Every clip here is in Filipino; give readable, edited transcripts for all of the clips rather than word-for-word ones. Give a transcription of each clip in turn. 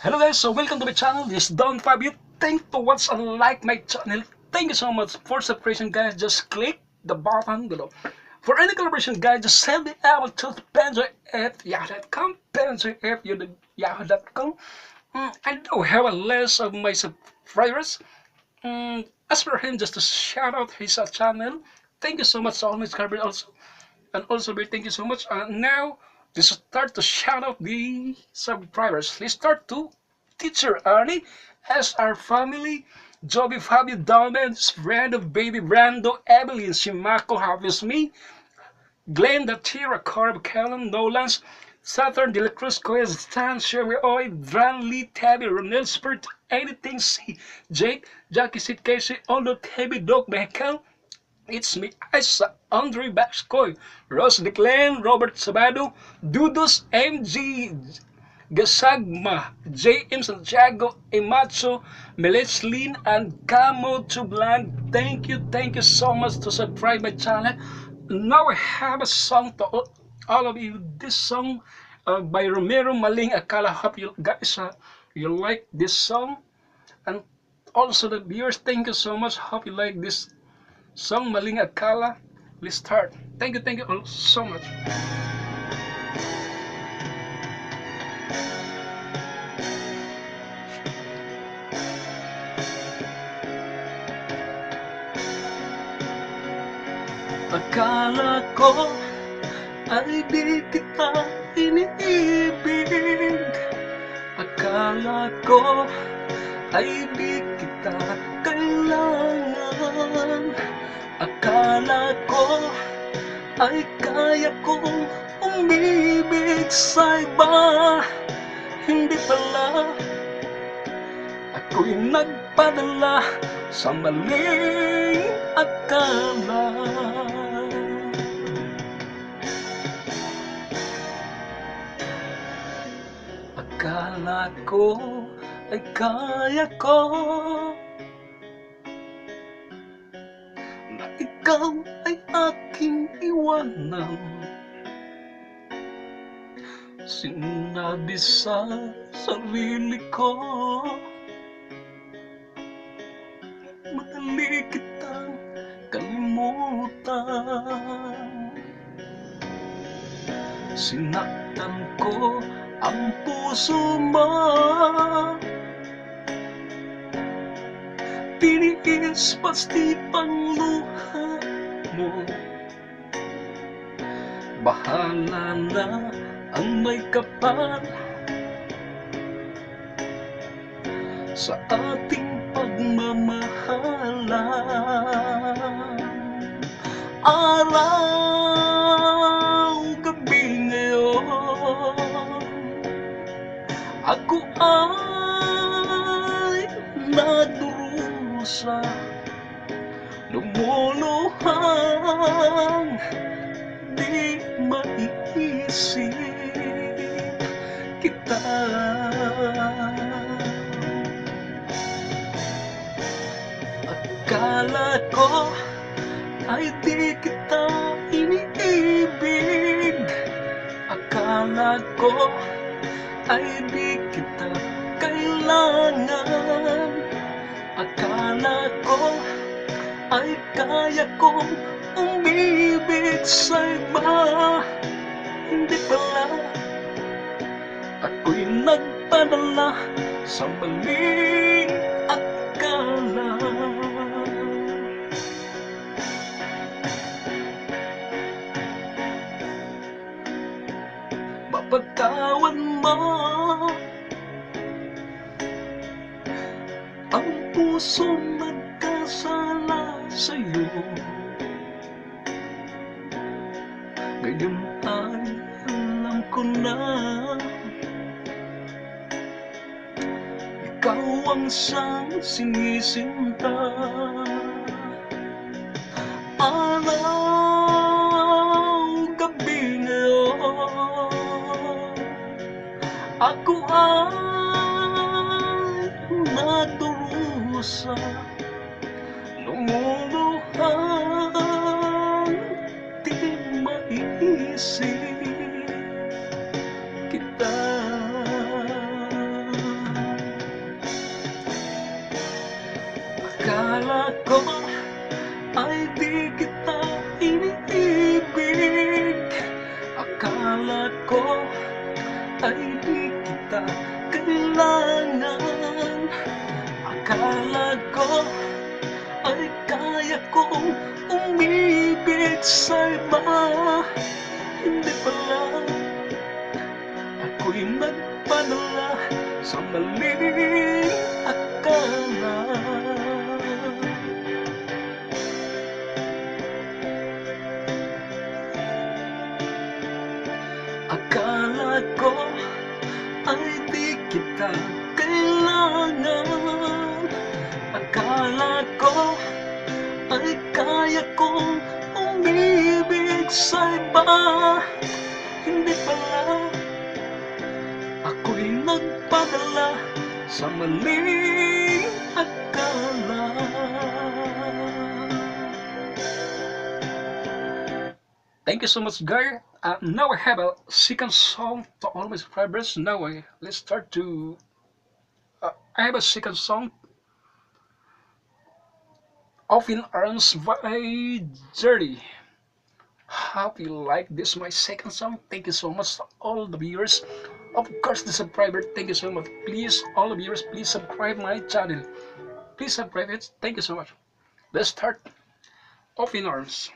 Hello guys, so welcome to my channel. This is Don Fabio. Thank you to watch and like my channel. Thank you so much for subscription guys. Just click the button below. For any collaboration guys, just send me out to Yahoo.com, Yahoo.com. I do have a list of my subscribers. As for him, just to shout out his channel. Thank you so much to all my subscribers also. And also, thank you so much. Now, let's start to shout out the subscribers. Let's start to Teacher Arnie, SR Family, Joby Fabio Dolmens, friend of Baby Brando, Evelyn Shimako, Hafiz Me, Glenn Datira, Corb Callum, Nolans, Saturn De La Cruz, Coes Stan, Sherry Oy, Dran Lee, Tabby, Ronel Spirit, Anything C, Jake, Jackie Sid Casey, Ondo Tabby, Dog Mexican. It's me, Isa, Andre Baxcoy, Ross Declan, Robert Sabado, Dudos, MG, Gasagma, J.M. Santiago, Emacho, Meleslin, and Camo Tublan. Thank you so much to subscribe my channel. Now I have a song to all of you. This song by Romero Maling Akala. Hope you guys you like this song. And also the viewers, thank you so much. Hope you like this song Maling Akala. Let's start. Thank you all so much. Akala ko ay di kita iniibig. Akala ko ay di kita kailangan. Akala ko ay kaya kong umibig sa iba. Hindi pala, ako'y nagpadala sa maling akala. Akala ko ay kaya ko na ikaw ay aking iwanan. Sinabi sa sarili ko, madali kitang kalimutan. Sinaktan ko ang puso mo, tiniis pasti pang luha mo. Bahala na ang may kapal sa ating pagmamahalan. Araw, gabi ngayon, ako ay nadurusa, lumuluhang di maiisip kita. Akala ko ay di kita iniibig. Akala ko ay di kita kailangan. Akala ko ay kaya kong umibig sa iba. Hindi pala, ako'y nagpadala sa maling akala. Mapagtawan mo ang puso nagkasala sa'yo. Ngayon ay alam ko na ikaw ang siyang sinisinta. Araw, gabi ngayon, ako ay naturusa, lumuluhang di maiisip kita. Akala ko ay di kita iniibig. Akala ko ay di kita kailangan. Akala ko ay kaya kong umibig sa iba. Hindi pala, ako'y nagpadala sa maling akala. Akala ko ay di kita kailangan. Akala ko ay kaya kong umibig sa iba. Hindi pala, ako'y nagpadala sa maling akala. Thank you so much, guys. Now I have a second song to all my subscribers. Let's start to. I have a second song, Open Arms by Dirty. Hope you like this, my second song. Thank you so much to all the viewers. Of course, the subscriber. Thank you so much. Please, all the viewers, please subscribe my channel. Please subscribe it. Thank you so much. Let's start. Open Arms.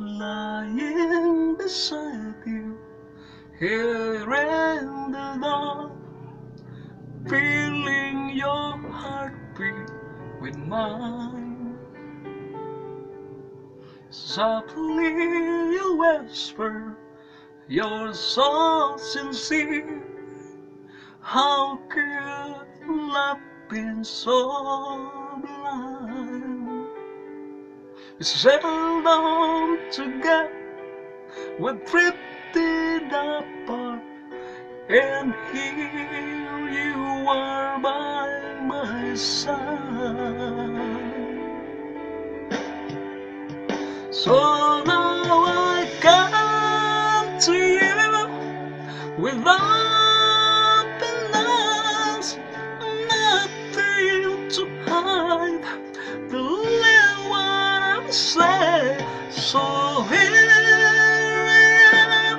Lying beside you here in the dark, feeling your heartbeat with mine. Softly you whisper, you're so sincere. How could love be so blind? We seldom together, we're drifting apart, and here you are by my side. So now I come to you with open arms, nothing to hide. Believe what I'm saying. So here I am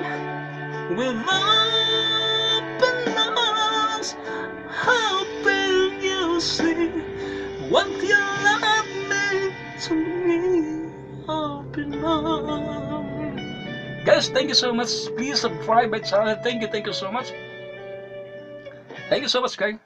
with open arms, hoping you see what you love me to me. Open arms. Guys, thank you so much. Please subscribe my channel. Thank you so much. Thank you so much, guys.